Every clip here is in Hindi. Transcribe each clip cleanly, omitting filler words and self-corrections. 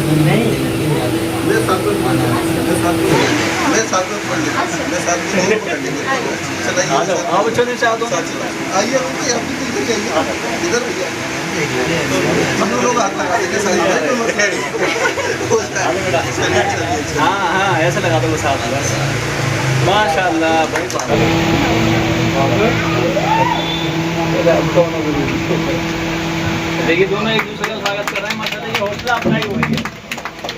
नहीं मैं साथ में पढ़ लेता मैं साथ में पढ़ लेता मैं साथ में और पढ़ लेता चलाइए आप चलिए चाह दो आइए रुकिए आप इधर भैया हम लोग हाथ लगा देंगे सारी हाँ हाँ ऐसे लगा दो साथ बस माशाल्लाह भाई देखिए दोनों एक दूसरे का स्वागत कर रहे हैं माशाल्लाह। ये हौसला अफजाई हो रही है,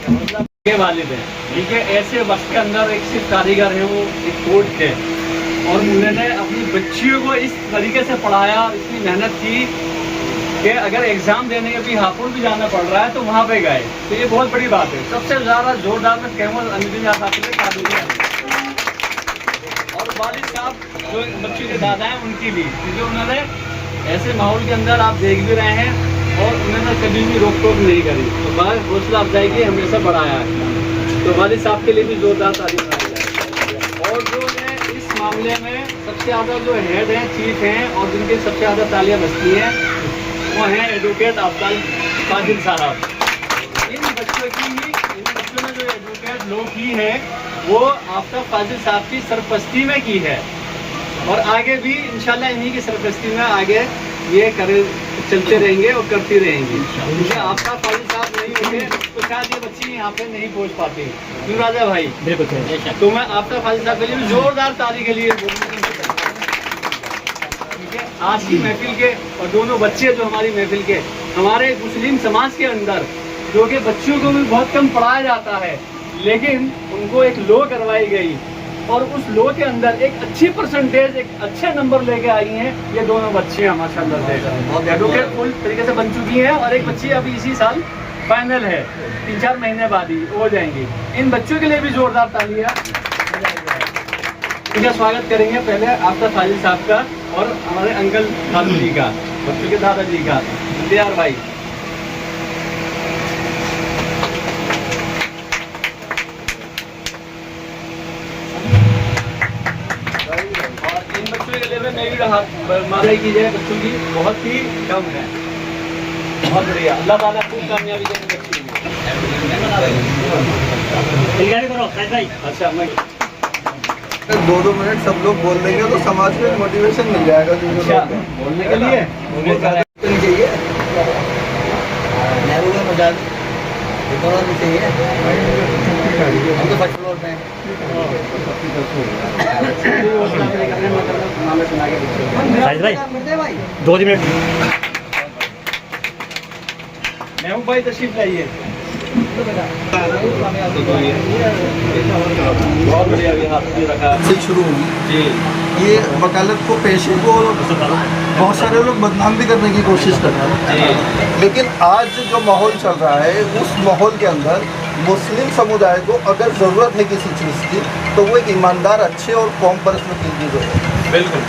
हौसला के वालिद हैं। ठीक है, ऐसे वक्त के अंदर एक सिर्फ कारीगर है, वो एक कोर्ट थे और उन्होंने अपनी बच्चियों को इस तरीके से पढ़ाया, इतनी मेहनत की कि अगर एग्ज़ाम देने के भी हापुड़ भी जाना पड़ रहा है तो वहाँ पे गए। तो ये बहुत बड़ी बात है। सबसे ज़्यादा जोरदार में कहूँगा अनुदिन काबिल है और वालिद साहब जो बच्चों के दादा हैं उनकी भी, क्योंकि उन्होंने ऐसे माहौल के अंदर आप देख भी रहे हैं और उन्होंने कभी भी रोक टोक नहीं करी, तो बस हौसला अफजाई की हमेशा बढ़ाया है। तो वालिद साहब के लिए भी जोरदार तारीफ बनाई जाए। और जो है इस मामले में सबसे ज़्यादा जो हेड हैं, चीफ हैं और जिनकी सबसे ज़्यादा तालियां बजती हैं वो हैं एडवोकेट आफ्ताब फाजिल साहब। इन बच्चों ने जो एडवोकेट लॉ की है वो आफ्ताब फाजिल साहब की सरपरस्ती में की है और आगे भी इंशाल्लाह इन्हीं की सरपरस्ती में आगे ये चलते रहेंगे और करती रहेंगी। क्योंकि आफ्ताब फाजिल साहब नहीं होंगे तो शायद ये बच्ची यहाँ पे नहीं पहुँच पाती। क्यों राजा भाई? तो मैं आफ्ताब फाजिल साहब के लिए जोरदार ताली के लिए आज की महफिल के और दोनों बच्चे जो हमारी महफिल के हमारे मुस्लिम समाज के अंदर जो कि बच्चों को भी बहुत कम पढ़ाया जाता है, लेकिन उनको एक लॉ करवाई गई और उस लॉ के अंदर एक अच्छी परसेंटेज, एक अच्छे नंबर लेके आई हैं ये दोनों बच्चियां माशाल्लाह से। एडवोकेट फुल तरीके से बन चुकी हैं और एक बच्ची अभी इसी साल फाइनल है, 3-4 महीने बाद ही हो जाएंगी। इन बच्चों के लिए भी जोरदार तालियां। इनका स्वागत करेंगे पहले आफ्ताब फाजिल साहब का और हमारे अंकल दादू जी का, बच्चों के दादाजी का, इंतजार भाई। और इन बच्चों के लिए मैं भी माला की जाए, बच्चों की बहुत ही कम है। बहुत बढ़िया, अल्लाह ताला खूब कामयाबी देने बच्ची को। अच्छा, मैं 2-2 मिनट सब लोग बोल देंगे तो समाज में मोटिवेशन मिल जाएगा। बोलने के लिए चाहिए हम तो फर्स्ट फ्लोर पे हैं। भाई 2 मिनट महबूब भाई तशरीफ लाइए। बहुत बढ़िया रखा से शुरू होगी जी। ये वकालत को पेशे को बहुत सारे लोग बदनाम भी करने की कोशिश कर रहे हैं, लेकिन आज जो माहौल चल रहा है उस माहौल के अंदर मुस्लिम समुदाय को अगर ज़रूरत है किसी चीज़ की तो वो एक ईमानदार, अच्छे और कौम परस्त वकील की ज़रूरत है। बिल्कुल।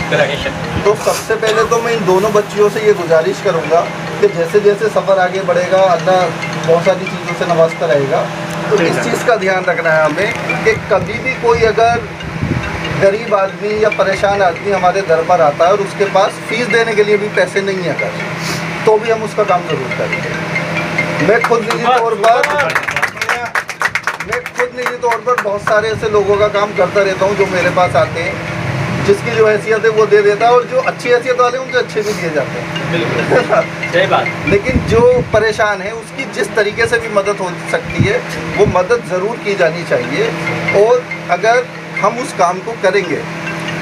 तो सबसे पहले तो मैं इन दोनों बच्चियों से ये गुजारिश करूँगा कि जैसे जैसे सफ़र आगे बढ़ेगा अल्लाह बहुत सारी चीज़ों से नवाजता रहेगा, तो इस चीज़ का ध्यान रखना है हमें कि कभी भी कोई अगर गरीब आदमी या परेशान आदमी हमारे दर पर आता है और उसके पास फ़ीस देने के लिए भी पैसे नहीं है अगर, तो भी हम उसका काम ज़रूर करेंगे। मैं खुद निजी तौर पर बहुत सारे ऐसे लोगों का काम करता रहता हूँ जो मेरे पास आते हैं, जिसकी जो हैसियत है वो दे देता है और जो अच्छी हैसियत वाले हैं उनसे अच्छे भी दिए जाते हैं। बिल्कुल सही बात। लेकिन जो परेशान है उसकी जिस तरीके से भी मदद हो सकती है वो मदद ज़रूर की जानी चाहिए। और अगर हम उस काम को करेंगे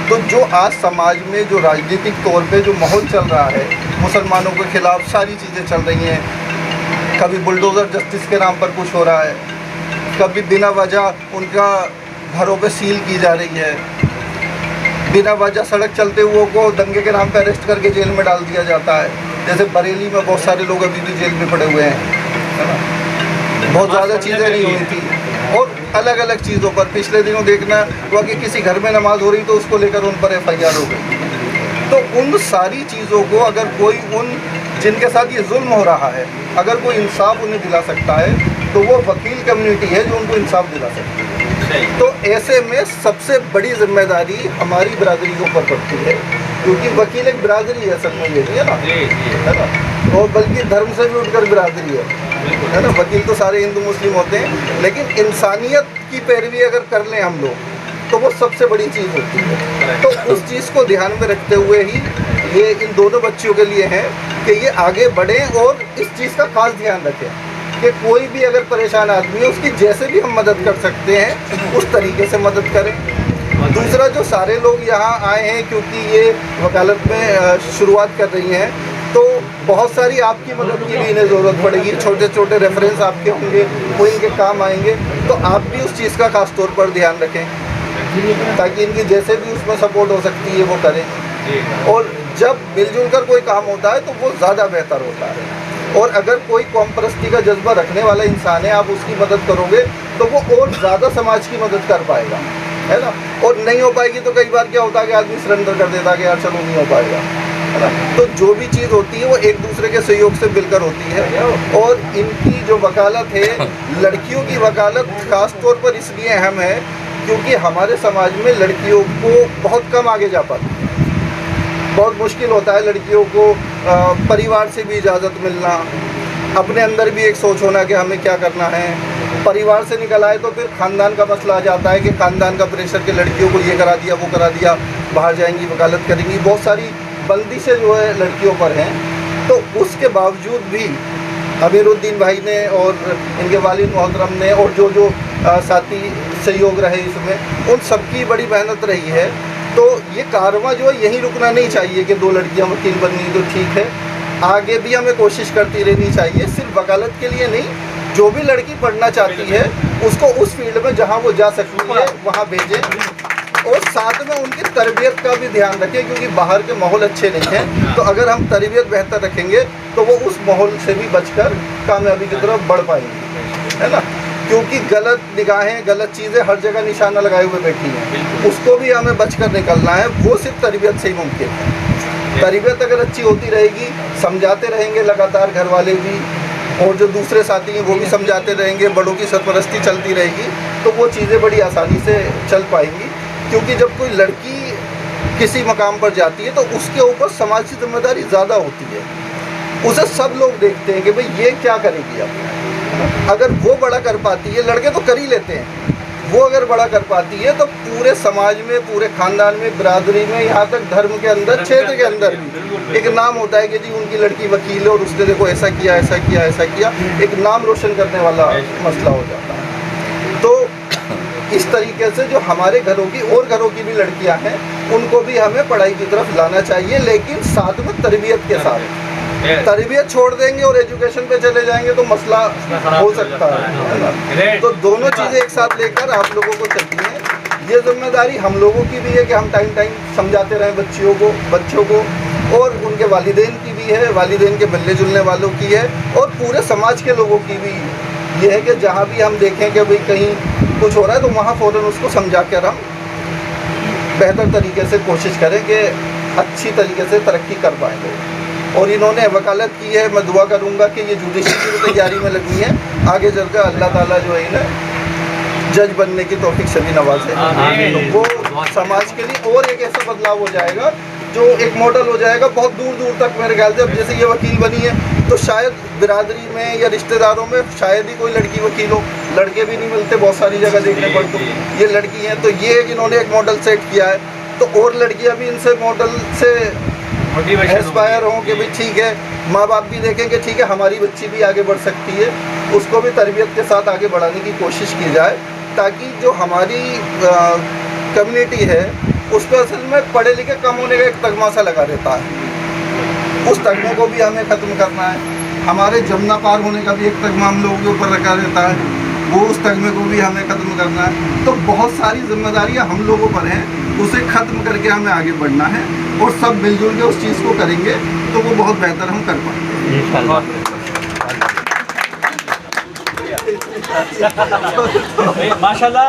तो जो आज समाज में जो राजनीतिक तौर पे जो माहौल चल रहा है, मुसलमानों के खिलाफ सारी चीज़ें चल रही हैं, कभी बुलडोज़र जस्टिस के नाम पर कुछ हो रहा है, कभी बिना वजह उनका घरों पे सील की जा रही है, बिना वजह सड़क चलते हुए को दंगे के नाम पे अरेस्ट करके जेल में डाल दिया जाता है। जैसे बरेली में बहुत सारे लोग अभी भी जेल में पड़े हुए हैं, है ना। बहुत ज़्यादा चीज़ें नहीं हुई थी और अलग अलग चीज़ों पर पिछले दिनों देखना हुआ कि किसी घर में नमाज हो रही तो उसको लेकर उन पर FIR हो गई। तो उन सारी चीज़ों को अगर कोई उन जिनके साथ ये जुल्म हो रहा है अगर कोई इंसाफ उन्हें दिला सकता है तो वो वकील कम्युनिटी है जो उनको इंसाफ दिला सकती है। तो ऐसे में सबसे बड़ी जिम्मेदारी हमारी बिरादरी के ऊपर पड़ती है, क्योंकि वकील एक बिरादरी है असल में, ये है ना। और बल्कि धर्म से भी उठकर बिरादरी है ना। वकील तो सारे हिंदू मुस्लिम होते हैं, लेकिन इंसानियत की पैरवी अगर कर लें हम लोग तो वो सबसे बड़ी चीज़ होती है। तो उस चीज़ को ध्यान में रखते हुए ही ये इन दोनों बच्चियों के लिए है कि ये आगे बढ़ें और इस चीज़ का खास ध्यान रखें कि कोई भी अगर परेशान आदमी है उसकी जैसे भी हम मदद कर सकते हैं उस तरीके से मदद करें। दूसरा, जो सारे लोग यहाँ आए हैं क्योंकि ये वकालत में शुरुआत कर रही हैं, तो बहुत सारी आपकी मदद की भी इन्हें ज़रूरत पड़ेगी। छोटे छोटे रेफरेंस आपके होंगे, वो इनके काम आएंगे, तो आप भी उस चीज़ का खास तौर पर ध्यान रखें ताकि इनकी जैसे भी उसमें सपोर्ट हो सकती है वो करें। और जब मिलजुल कर कोई काम होता है तो वो ज़्यादा बेहतर होता है। और अगर कोई कौम परस्ती का जज्बा रखने वाला इंसान है, आप उसकी मदद करोगे तो वो और ज़्यादा समाज की मदद कर पाएगा, है ना। और नहीं हो पाएगी तो कई बार क्या होता है कि आदमी सरेंडर कर देता है कि यार चलो नहीं हो पाएगा, है ना। तो जो भी चीज़ होती है वो एक दूसरे के सहयोग से मिलकर होती है। और इनकी जो वकालत है, लड़कियों की वकालत ख़ास तौर पर इसलिए अहम है क्योंकि हमारे समाज में लड़कियों को बहुत कम आगे जा पाती है। बहुत मुश्किल होता है लड़कियों को परिवार से भी इजाज़त मिलना, अपने अंदर भी एक सोच होना कि हमें क्या करना है। परिवार से निकल आए तो फिर ख़ानदान का मसला आ जाता है कि ख़ानदान का प्रेशर के लड़कियों को ये करा दिया, वो करा दिया, बाहर जाएंगी वकालत करेंगी। बहुत सारी बंदिशें जो है लड़कियों पर हैं। तो उसके बावजूद भी अमीरुद्दीन भाई ने और इनके वालिद मोहतरम ने और जो साथी सहयोग रहे इसमें, उन सबकी बड़ी मेहनत रही है। तो ये कारवां जो है यहीं रुकना नहीं चाहिए कि 2 लड़कियां वकील बननी तो ठीक है, आगे भी हमें कोशिश करती रहनी चाहिए। सिर्फ वकालत के लिए नहीं, जो भी लड़की पढ़ना चाहती है उसको उस फील्ड में जहां वो जा सकती है वहां भेजें। और साथ में उनकी तरबियत का भी ध्यान रखें क्योंकि बाहर के माहौल अच्छे नहीं हैं। तो अगर हम तरबियत बेहतर रखेंगे तो वो उस माहौल से भी बचकर कामयाबी की तरफ बढ़ पाएंगे, है ना। क्योंकि गलत निगाहें, गलत चीज़ें हर जगह निशाना लगाए हुए बैठी हैं, उसको भी हमें बचकर निकलना है। वो सिर्फ तरबियत से ही मुमकिन है। तरबियत अगर अच्छी होती रहेगी, समझाते रहेंगे लगातार घर वाले भी, और जो दूसरे साथी हैं वो भी समझाते रहेंगे, बड़ों की सरपरस्ती चलती रहेगी, तो वो चीज़ें बड़ी आसानी से चल पाएंगी। क्योंकि जब कोई लड़की किसी मकाम पर जाती है तो उसके ऊपर समाज की जिम्मेदारी ज़्यादा होती है। उसे सब लोग देखते हैं कि भाई ये क्या करेगी अब। अगर वो बड़ा कर पाती है, लड़के तो कर ही लेते हैं, वो अगर बड़ा कर पाती है तो पूरे समाज में, पूरे ख़ानदान में, बिरादरी में, यहाँ तक धर्म के अंदर, क्षेत्र के अंदर भी एक नाम होता है कि जी उनकी लड़की वकील है और उसने देखो ऐसा किया, ऐसा किया, ऐसा किया। एक नाम रोशन करने वाला मसला हो जाता है। तो इस तरीके से जो हमारे घरों की और घरों की भी लड़कियां हैं उनको भी हमें पढ़ाई की तरफ लाना चाहिए, लेकिन साथ में तरबियत के साथ। तरबियत छोड़ देंगे और एजुकेशन पे चले जाएंगे तो मसला हो सकता है। तो दोनों चीज़ें एक साथ लेकर आप लोगों को चलनी है। ये जिम्मेदारी हम लोगों की भी है कि हम टाइम टाइम समझाते रहें बच्चों को, और उनके वालिदैन की भी है, वालिदैन के मिलने जुलने वालों की है, और पूरे समाज के लोगों की भी ये है कि जहाँ भी हम देखें कि भाई कहीं कुछ हो रहा है तो वहाँ फ़ौरन उसको समझा कर हम बेहतर तरीके से कोशिश करें कि अच्छी तरीके से तरक्की कर पाएंगे। और इन्होंने वकालत की है, मैं दुआ करूँगा कि ये जुडिशरी की तैयारी में लगी है, आगे चलकर अल्लाह ताला जो है इन्हें जज बनने की तौफीक से भी नवाजे, तो वो समाज के लिए और एक ऐसा बदलाव हो जाएगा जो एक मॉडल हो जाएगा बहुत दूर दूर तक। मेरे ख्याल से अब जैसे ये वकील बनी है तो शायद बिरादरी में या रिश्तेदारों में शायद ही कोई लड़की वकील हो, लड़के भी नहीं मिलते बहुत सारी जगह देखने पर, तो ये लड़की हैं। तो ये इन्होंने एक मॉडल सेट किया है, तो और लड़कियां भी इनसे मॉडल से इंस्पायर हों कि भाई ठीक है, माँ बाप भी देखें कि ठीक है हमारी बच्ची भी आगे बढ़ सकती है, उसको भी तरबियत के साथ आगे बढ़ाने की कोशिश की जाए, ताकि जो हमारी कम्युनिटी है उस पर असल में पढ़े लिखे कम होने का एक तगमा सा लगा रहता है। उस तगमे को भी हमें ख़त्म करना है। हमारे जमुना पार होने का भी एक तगमा हम लोगों के ऊपर रखा रहता है, वो उस तगमे को भी हमें ख़त्म करना है। तो बहुत सारी जिम्मेदारियां हम लोगों पर हैं, उसे ख़त्म करके हमें आगे बढ़ना है, और सब मिलजुल के उस चीज़ को करेंगे तो वो बहुत बेहतर हम कर पाएंगे। माशाल्लाह।